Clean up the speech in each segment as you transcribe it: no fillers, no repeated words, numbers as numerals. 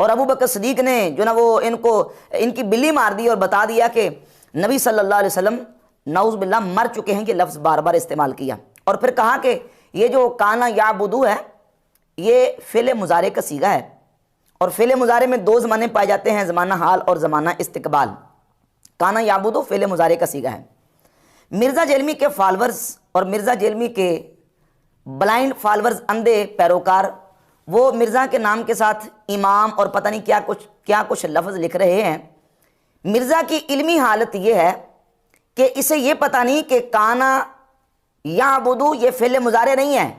اور ابو بکر صدیق نے جو نا وہ ان کی بلی مار دی اور بتا دیا کہ نبی صلی اللہ علیہ وسلم نعوذ باللہ مر چکے ہیں، یہ لفظ بار بار استعمال کیا، اور پھر کہا کہ یہ جو کانا یعبدو ہے یہ فعل مضارع کا صیغہ ہے، اور فعل مضارع میں دو زمانے پائے جاتے ہیں، زمانہ حال اور زمانہ استقبال۔ کانا یعبدو فعل مضارع کا صیغہ ہے۔ مرزا جیلمی کے فالورز اور مرزا جیلمی کے بلائنڈ فالورز، اندھے پیروکار، وہ مرزا کے نام کے ساتھ امام اور پتہ نہیں کیا کچھ لفظ لکھ رہے ہیں۔ مرزا کی علمی حالت یہ ہے کہ اسے یہ پتہ نہیں کہ کانا یعبدو یہ فعل مضارع نہیں ہے،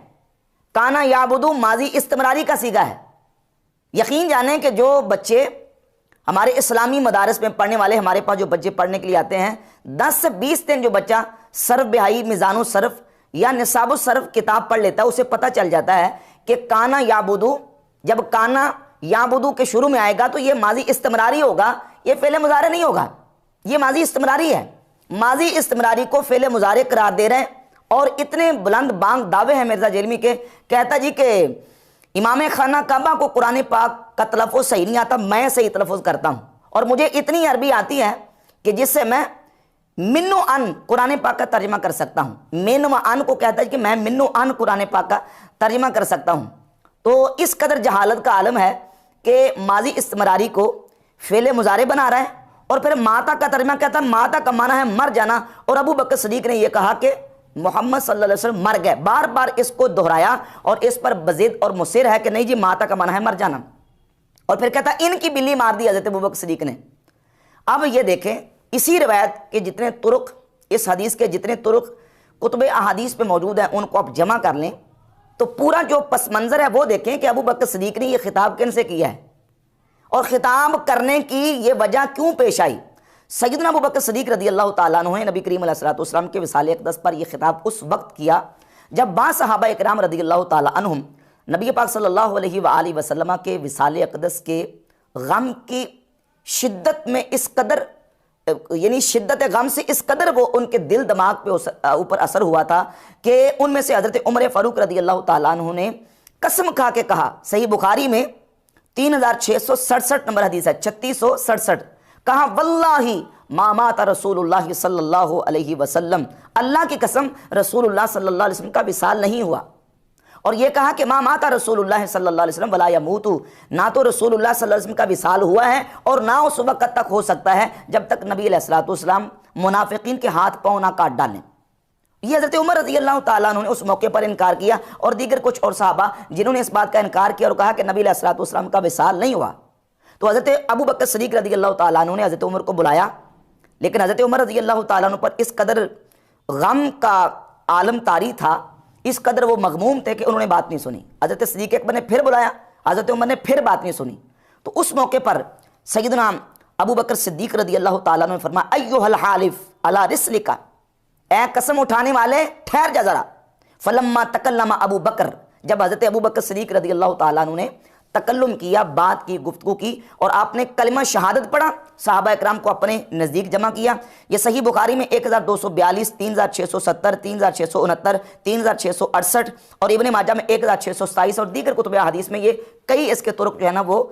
کانا یعبدو ماضی استمراری کا صیغہ ہے۔ یقین جانیں کہ جو بچے ہمارے اسلامی مدارس میں پڑھنے والے، ہمارے پاس جو بچے پڑھنے کے لیے آتے ہیں، 10 سے 20 دن جو بچہ صرف بہائی، میزان الصرف یا نصاب الصرف کتاب پڑھ لیتا ہے، اسے پتہ چل جاتا ہے کہ کانا یعبدو، جب کانا یعبدو کے شروع میں آئے گا تو یہ ماضی استمراری ہوگا، یہ فعل مضارع نہیں ہوگا، یہ ماضی استمراری ہے۔ ماضی استمراری کو فعل مضارع قرار دے رہے ہیں، اور اتنے بلند بانگ دعوے ہیں مرزا جیلمی کے، کہتا جی کہ امام خانہ کعبہ کو قرآن پاک کا تلفظ صحیح نہیں آتا، میں صحیح تلفظ کرتا ہوں، اور مجھے اتنی عربی آتی ہے کہ جس سے میں منو ان قرآن پاک کا ترجمہ کر سکتا ہوں۔ مین و ان کو کہتا ہے کہ میں منو ان قرآن پاک کا ترجمہ کر سکتا ہوں۔ تو اس قدر جہالت کا عالم ہے کہ ماضی استمراری کو فعل مضارع بنا رہا ہے، اور پھر ماتا کا ترجمہ کہتا ہے، ماتا کا معنی ہے مر جانا، اور ابو بکر صدیق نے یہ کہا کہ محمد صلی اللہ علیہ وسلم مر گئے، بار بار اس کو دہرایا، اور اس پر بزید اور مصر ہے کہ نہیں جی ماتا کا معنی ہے مر جانا، اور پھر کہتا ان کی بلی مار دی حضرت ابو بکر صدیق نے۔ اب یہ دیکھیں اسی روایت کے جتنے طرق، اس حدیث کے جتنے طرق کتب احادیث پہ موجود ہیں، ان کو آپ جمع کر لیں تو پورا جو پس منظر ہے وہ دیکھیں کہ ابو بکر صدیق نے یہ خطاب کن سے کیا ہے، اور خطاب کرنے کی یہ وجہ کیوں پیش آئی۔ سیدنا ابو بکر صدیق رضی اللہ تعالیٰ عنہ نے نبی کریم علیہ السلام کے وصال اقدس پر یہ خطاب اس وقت کیا جب بعض صحابہ اکرام رضی اللہ تعالیٰ عنہم نبی پاک صلی اللہ علیہ وآلہ وسلم کے وصال اقدس کے غم کی شدت میں اس قدر، یعنی شدت غم سے اس قدر وہ ان کے دل دماغ پہ اوپر اثر ہوا تھا کہ ان میں سے حضرت عمر فاروق رضی اللہ تعالیٰ عنہ نے قسم کھا کے کہا، صحیح بخاری میں 3667 نمبر حدیث ہے، 3667، کہا واللہ ما مات رسول اللہ صلی اللہ علیہ وسلم، اللہ کی قسم رسول اللہ صلی اللہ علیہ وسلم کا وصال نہیں ہوا، اور یہ کہا کہ ما مات رسول اللہ صلی اللہ علیہ وسلم ولا یموت، نہ تو رسول اللہ صلی اللہ علیہ وسلم کا وصال ہوا ہے اور نہ اس وقت تک ہو سکتا ہے جب تک نبی علیہ الصلوۃ والسلام منافقین کے ہاتھ پاؤں نہ کاٹ ڈالیں۔ یہ حضرت عمر رضی اللہ تعالیٰ عنہ نے اس موقع پر انکار کیا، اور دیگر کچھ اور صحابہ جنہوں نے اس بات کا انکار کیا اور کہا کہ نبی علیہ الصلوۃ والسلام کا وصال نہیں ہوا۔ تو حضرت ابو بکر صدیق رضی اللہ تعالیٰ عنہ نے حضرت عمر کو بلایا، لیکن حضرت عمر رضی اللہ تعالیٰ عنہ پر اس قدر غم کا عالم طاری تھا، اس قدر وہ مغموم تھے کہ انہوں نے بات نہیں سنی۔ حضرت صدیق اکبر نے پھر بلایا، حضرت عمر نے پھر بات نہیں سنی۔ تو اس موقع پر سیدنا ابو بکر صدیق رضی اللہ تعالیٰ عنہ نے فرمایا ایھا الحالف علی رسلک، اے قسم اٹھانے والے ٹھہر جا ذرا۔ فلما تکلم ابو بکر، جب حضرت ابو بکر صدیق رضی اللہ تعالیٰ عنہ نے تکلم کیا، بات کی، گفتگو کی، اور آپ نے کلمہ شہادت پڑھا، صحابہ اکرام کو اپنے نزدیک جمع کیا۔ یہ صحیح بخاری میں 1242، 3670، 3669، 3668، اور ابن ماجہ میں 1627، اور دیگر کتب حدیث میں یہ کئی اس کے طرق جو ہے نا وہ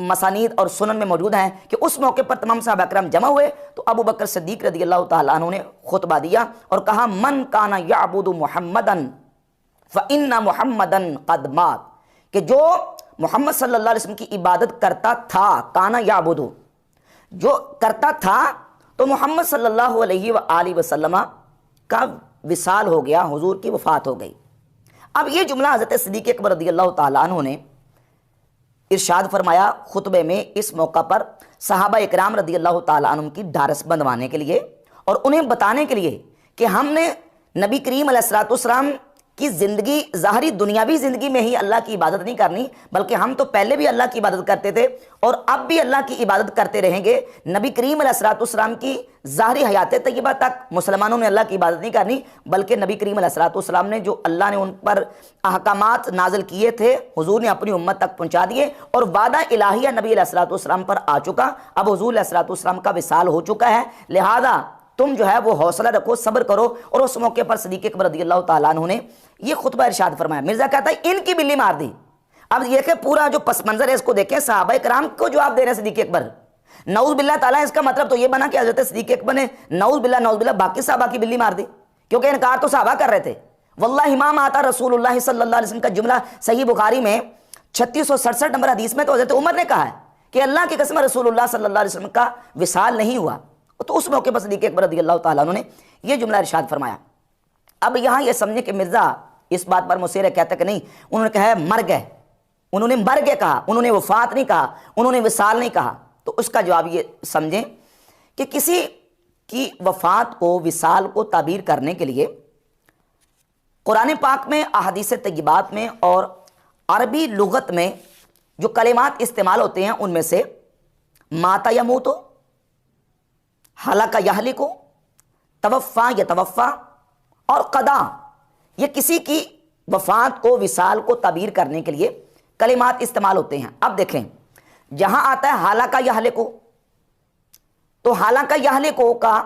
مسانید اور سنن میں موجود ہیں کہ اس موقع پر تمام صحابہ اکرام جمع ہوئے تو ابو بکر صدیق رضی اللہ تعالیٰ عنہ نے خطبہ دیا اور کہا من کان یعبد محمدا فإن محمدا قد مات، کہ جو محمد صلی اللہ علیہ وسلم کی عبادت کرتا تھا، کانا یعبدو، جو کرتا تھا، تو محمد صلی اللہ علیہ وآلہ وسلم کا وصال ہو گیا، حضور کی وفات ہو گئی۔ اب یہ جملہ حضرت صدیق اکبر رضی اللہ تعالیٰ عنہ نے ارشاد فرمایا خطبے میں اس موقع پر صحابہ اکرام رضی اللہ تعالیٰ عنہ کی ڈھارس بندھوانے کے لیے اور انہیں بتانے کے لیے کہ ہم نے نبی کریم علیہ الصلوۃ والسلام کی زندگی، ظاہری دنیاوی زندگی میں ہی اللہ کی عبادت نہیں کرنی، بلکہ ہم تو پہلے بھی اللہ کی عبادت کرتے تھے اور اب بھی اللہ کی عبادت کرتے رہیں گے۔ نبی کریم علیہ الصلوۃ والسلام کی ظاہری حیات طیبہ تک مسلمانوں نے اللہ کی عبادت نہیں کرنی، بلکہ نبی کریم علیہ الصلوۃ والسلام نے جو اللہ نے ان پر احکامات نازل کیے تھے حضور نے اپنی امت تک پہنچا دیے، اور وعدہ الہیہ نبی علیہ الصلوۃ والسلام پر آ چکا۔ اب حضور علیہ الصلوۃ والسلام کا وصال ہو چکا ہے، لہذا تم جو ہے وہ حوصلہ رکھو، صبر کرو۔ اور اس موقع پر صدیق اکبر رضی اللہ تعالیٰ عنہ نے یہ خطبہ ارشاد فرمایا۔ مرزا کہتا ہے ان کی بلی مار دی۔ اب یہ کہ پورا جو پس منظر ہے اس کو دیکھیں, صحابہ کرام کو جواب دے رہے ہیں صدیق اکبر. نعوذ باللہ تعالیٰ, اس کا مطلب تو یہ بنا کہ حضرت صدیق اکبر نے نعوذ باللہ باقی صحابہ کی بلی مار دی, کیونکہ انکار تو صحابہ کر رہے تھے. واللہ ما مات رسول اللہ صلی اللہ علیہ وسلم کا جملہ صحیح بخاری میں 3667 نمبر حدیث میں تو حضرت عمر نے کہا ہے کہ اللہ کی قسم رسول اللہ صلی اللہ علیہ وسلم کا وصال نہیں ہوا. تو اس موقع پر صدیق اکبر رضی اللہ تعالیٰ عنہ نے یہ جملہ ارشاد فرمایا. اب یہاں یہ سمجھے کہ مرزا اس بات پر مصر ہے, کہتا کہ نہیں, انہوں نے کہا ہے مر گئے, انہوں نے مر گئے کہا, انہوں نے وفات نہیں کہا, انہوں نے وصال نہیں کہا. تو اس کا جواب یہ سمجھیں کہ کسی کی وفات کو, وصال کو تعبیر کرنے کے لیے قرآن پاک میں, احادیث طیبات میں اور عربی لغت میں جو کلمات استعمال ہوتے ہیں ان میں سے ماتا یموتو, ہلاکا یہلکو, توفا یتوفا اور قضا, یہ کسی کی وفات کو, وصال کو تعبیر کرنے کے لیے کلمات استعمال ہوتے ہیں. اب دیکھیں جہاں آتا ہے ہلاکا یہلکو, تو ہلاکا یہلکو کا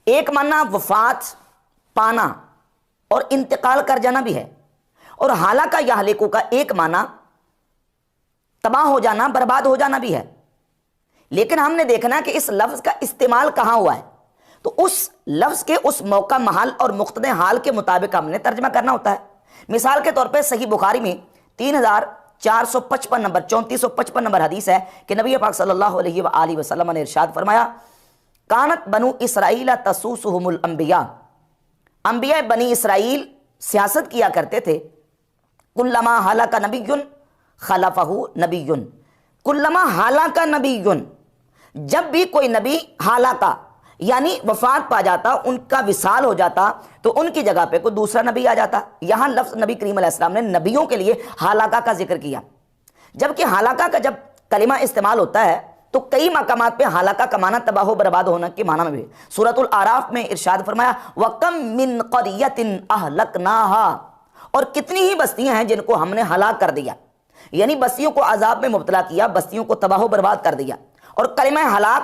ایک معنی وفات پانا اور انتقال کر جانا بھی ہے, اور ہلاکا یہلکو کا ایک معنی تباہ ہو جانا, برباد ہو جانا بھی ہے. لیکن ہم نے دیکھنا کہ اس لفظ کا استعمال کہاں ہوا ہے, تو اس لفظ کے اس موقع, محل اور مقتضی حال کے مطابق ہم نے ترجمہ کرنا ہوتا ہے. مثال کے طور پہ صحیح بخاری میں 3455 نمبر 3455 نمبر حدیث ہے کہ نبی پاک صلی اللہ علیہ وآلہ وسلم نے ارشاد فرمایا, کانت بنو اسرائیل تسوسہم الانبیاء, انبیاء بنی اسرائیل سیاست کیا کرتے تھے, کلما ہلاک نبی خلفہ نبی, کلما ہلاک نبی, جب بھی کوئی نبی ہلاکا یعنی وفات پا جاتا, ان کا وصال ہو جاتا, تو ان کی جگہ پہ کوئی دوسرا نبی آ جاتا. یہاں لفظ نبی کریم علیہ السلام نے نبیوں کے لیے ہلاکا کا ذکر کیا, جبکہ ہلاکا کا جب کلمہ استعمال ہوتا ہے تو کئی مقامات پہ ہلاکا کا معنی تباہ و برباد ہونا کے معنی میں بھی. سورۃ الاعراف میں ارشاد فرمایا, وَكَمْ مِنْ قَرْيَةٍ أَهْلَكْنَاهَا, اور کتنی ہی بستیاں ہیں جن کو ہم نے ہلاک کر دیا, یعنی بستیوں کو عذاب میں مبتلا کیا, بستیوں کو تباہ و برباد کر دیا. اور کلمہ ہلاک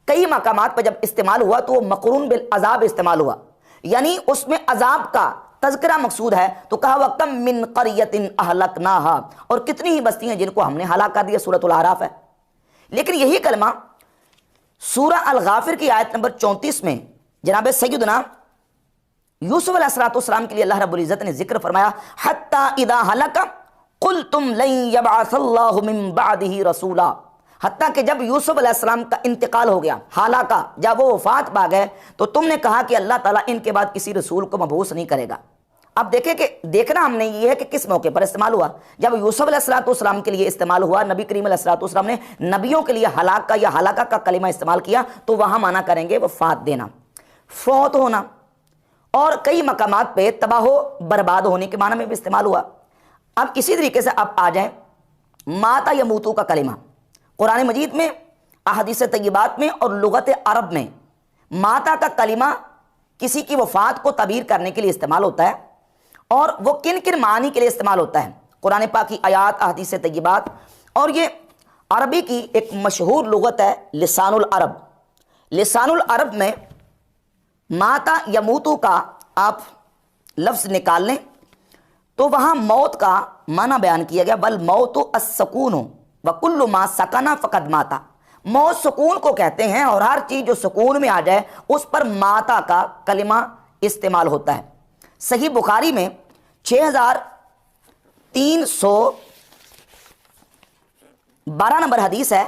کئی مقامات پر جب استعمال ہوا تو وہ مقرون بالعذاب استعمال ہوا, یعنی اس میں عذاب کا تذکرہ مقصود ہے. تو کہا وَكَمْ مِنْ قَرْيَةٍ أَهْلَكْنَاهَا, اور کتنی ہی بستیاں جن کو ہم نے ہلاک کر دیا. سورۃ الاعراف ہے. لیکن یہی کلمہ سورہ الغافر کی آیت نمبر 34 میں جناب سیدنا یوسف علیہ السلام کے لیے اللہ رب العزت نے ذکر فرمایا, حَتَّى إِذَا هَلَكَ قُلْتُمْ لَن يَبْعَثَ اللَّهُ مِن بَعْدِهِ رَسُولًا, حتیٰ کہ جب یوسف علیہ السلام کا انتقال ہو گیا, ہلاکا, جب وہ وفات پا گئے, تو تم نے کہا کہ اللہ تعالیٰ ان کے بعد کسی رسول کو مبعوث نہیں کرے گا. اب دیکھیں کہ دیکھنا ہم نے یہ ہے کہ کس موقع پر استعمال ہوا. جب یوسف علیہ السلام کے لیے استعمال ہوا, نبی کریم علیہ السلام نے نبیوں کے لیے ہلاک کا یا ہلاکا کا کلمہ استعمال کیا, تو وہاں معنی کریں گے وفات دینا, فوت ہونا, اور کئی مقامات پہ تباہ و برباد ہونے کے معنی میں بھی استعمال ہوا. اب اسی طریقے سے اب آ جائیں ماتا یموتو کا کلمہ. قرآن مجید میں, احادیث طیبات میں اور لغت عرب میں ماتا کا کلمہ کسی کی وفات کو تعبیر کرنے کے لیے استعمال ہوتا ہے, اور وہ کن کن معنی کے لیے استعمال ہوتا ہے. قرآن پاک کی آیات, احادیث طیبات, اور یہ عربی کی ایک مشہور لغت ہے لسان العرب. لسان العرب میں ماتا یموتو کا آپ لفظ نکال لیں تو وہاں موت کا معنی بیان کیا گیا, بل موت السکون وکل ما سکنا فقد ماتا, موت سکون کو کہتے ہیں, اور ہر چیز جو سکون میں آ جائے اس پر ماتا کا کلمہ استعمال ہوتا ہے. صحیح بخاری میں 6312 نمبر حدیث ہے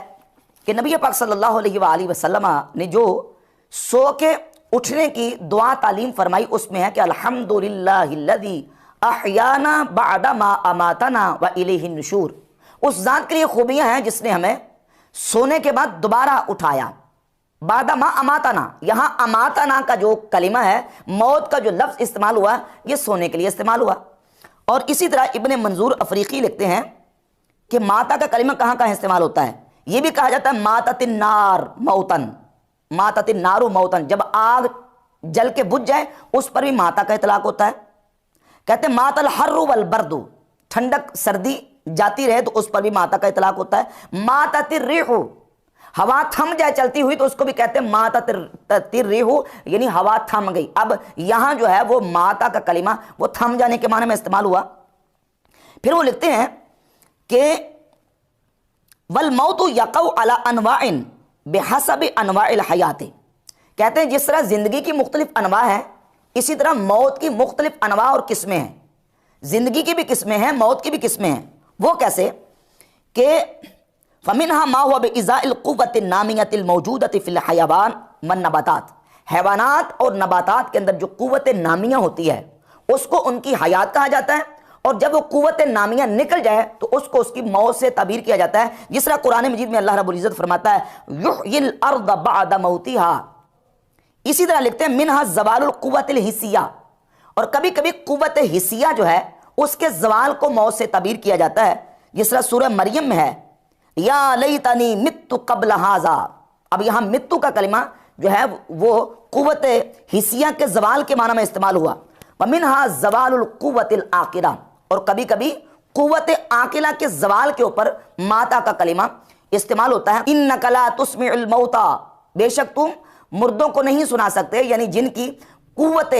کہ نبی پاک صلی اللہ علیہ وآلہ وسلم نے جو سو کے اٹھنے کی دعا تعلیم فرمائی, اس میں ہے کہ الحمدللہ الذی احیانا بعد ما اماتنا والیہ النشور. اس ذات کے لیے خوبیاں ہیں جس نے ہمیں سونے کے بعد دوبارہ اٹھایا. بعد ما اماتنا, یہاں اماتنا کا جو کلمہ ہے, موت کا جو لفظ استعمال ہوا, یہ سونے کے لیے استعمال ہوا. اور اسی طرح ابن منظور افریقی لکھتے ہیں کہ ماتا کا کلمہ کہاں کہاں استعمال ہوتا ہے. یہ بھی کہا جاتا ہے ماتت النار موتن, ماتت النار موتن, جب آگ جل کے بجھ جائے اس پر بھی ماتا کا اطلاق ہوتا ہے. کہتے ہیں مات الحر والبرد, ٹھنڈک سردی جاتی رہے تو اس پر بھی ماتا کا اطلاق ہوتا ہے. ماتت الریح, ہوا تھم جائے چلتی ہوئی تو اس کو بھی کہتے ہیں ماتت الریح, یعنی ہوا تھم گئی. اب یہاں جو ہے وہ ماتا کا کلمہ وہ تھم جانے کے معنی میں استعمال ہوا. پھر وہ لکھتے ہیں کہ والموت یقع علی انواع بحسب انواع الحیات، کہتے ہیں جس طرح زندگی کی مختلف انواع ہیں اسی طرح موت کی مختلف انواع اور قسمیں ہیں. زندگی کی بھی قسمیں ہیں، موت کی بھی قسمیں ہیں. وہ کیسے کہ فمنها ما هو بإزاء القوة النامية الموجودة في الحيوان والنباتات، حیوانات اور نباتات کے اندر جو قوت نامیہ ہوتی ہے اس کو ان کی حیات کہا جاتا ہے، اور جب وہ قوت نامیہ نکل جائے تو اس کو اس کی موت سے تعبیر کیا جاتا ہے. جس طرح قرآن مجید میں اللہ رب العزت فرماتا ہے یحیی الارض بعد موتها. اسی طرح لکھتے ہیں منہا زوال القوت الحسیہ، اور کبھی کبھی قوت حسیہ جو ہے اس کے زوال کو موت سے تعبیر کیا جاتا ہے. جس طرح سورہ مریم میں ہے یا لیتنی مت قبل ھذا. اب یہاں متو کا کلمہ جو ہے وہ قوت حسیہ کے زوال کے معنی میں استعمال ہوا. ومنہا زوال القوت العاقلہ، اور کبھی کبھی قوت عاقلہ کے زوال کے اوپر ماتا کا کلمہ استعمال ہوتا ہے. انک لا تسمع الموتى، بے شک تم مردوں کو نہیں سنا سکتے، یعنی جن کی قوت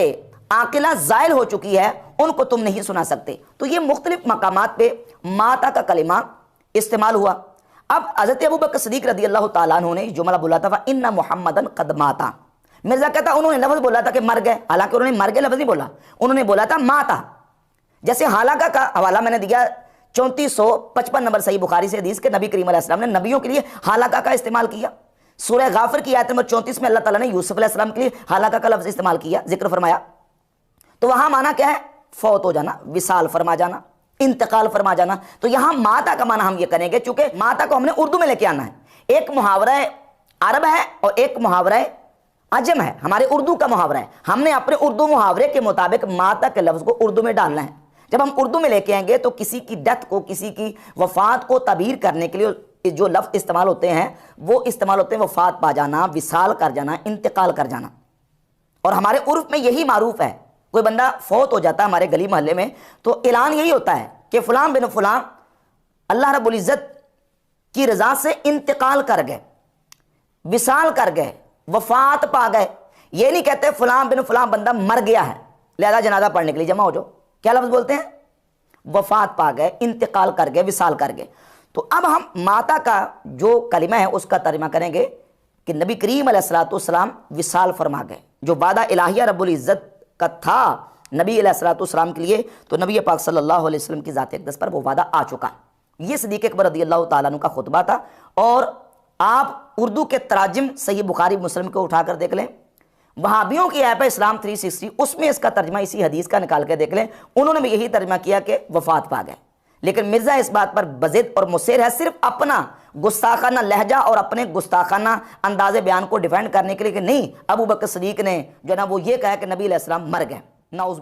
عاقلہ زائل ہو چکی ہے ان کو تم نہیں سنا سکتے. تو یہ مختلف مقامات پہ ماتا کا کلمہ استعمال ہوا. اب حضرت ابوبکر صدیق رضی اللہ تعالیٰ عنہ نے جملہ بولا تھا وَإِنَّ مُحَمَّدًا قَدْ مَاتَ. مرزا کہتا انہوں نے لفظ بولا تھا کہ مر گئے، حالانکہ انہوں نے مر گئے لفظ نہیں بولا، انہوں نے بولا تھا ماتا. جیسے حالانکہ کا حوالہ میں نے دیا 3455 نمبر صحیح بخاری سے حدیث کے نبی کریم علیہ السلام نے نبیوں کے لیے حالانکہ کا استعمال کیا. سورہ غافر کی آیت نمبر 34 میں اللہ تعالیٰ نے یوسف علیہ السلام کے لیے حالانکہ کا لفظ استعمال کیا، ذکر فرمایا. تو وہاں معنی کیا ہے؟ فوت ہو جانا، وصال فرما جانا، انتقال فرما جانا. تو یہاں ماتا کا معنی ہم یہ کریں گے، چونکہ ماتا کو ہم نے اردو میں لے کے آنا ہے. ایک محاورہ عرب ہے اور ایک محاورہ عجم ہے. ہمارے اردو کا محاورہ ہے، ہم نے اپنے اردو محاورے کے مطابق ماتا کے لفظ کو اردو میں ڈالنا ہے. جب ہم اردو میں لے کے آئیں گے تو کسی کی ڈیتھ کو، کسی کی وفات کو تعبیر کرنے کے لیے جو لفظ استعمال ہوتے ہیں وہ استعمال ہوتے ہیں وفات پا جانا، وصال کر جانا، انتقال کر جانا. اور ہمارے عرف میں یہی معروف ہے. کوئی بندہ فوت ہو جاتا ہے ہمارے گلی محلے میں تو اعلان یہی ہوتا ہے کہ فلاں بن فلاں اللہ رب العزت کی رضا سے انتقال کر گئے، وصال کر گئے، وفات پا گئے. یہ نہیں کہتے فلاں بن فلاں بندہ مر گیا ہے لہذا جنازہ پڑھنے کے لیے جمع ہو جاؤ. کیا لفظ بولتے ہیں؟ وفات پا گئے، انتقال کر گئے، وصال کر گئے. تو اب ہم ماتا کا جو کلمہ ہے اس کا ترجمہ کریں گے کہ نبی کریم علیہ الصلوۃ والسلام وصال فرما گئے. جو وعدہ الہیہ رب العزت کا تھا نبی علیہ الصلوۃ والسلام کے لیے تو نبی پاک صلی اللہ علیہ وسلم کی ذات اقدس پر وہ وعدہ آ چکا. یہ صدیق اکبر رضی اللہ تعالیٰ عنہ کا خطبہ تھا. اور آپ اردو کے تراجم صحیح بخاری مسلم کو اٹھا کر دیکھ لیں، وہابیوں کی ایپ ہے اسلام 360 اس میں اس کا ترجمہ اسی حدیث کا نکال کے دیکھ لیں. انہوں نے بھی یہی ترجمہ کیا کہ وفات پا گئے. لیکن مرزا اس بات پر بضد اور مصر ہے صرف اپنا گستاخانہ لہجہ اور اپنے گستاخانہ انداز بیان کو ڈیفینڈ کرنے کے لیے کہ نہیں ابو بکر صدیق نے جو نا وہ یہ کہا کہ نبی علیہ السلام مر گئے. نعوذ باللہ.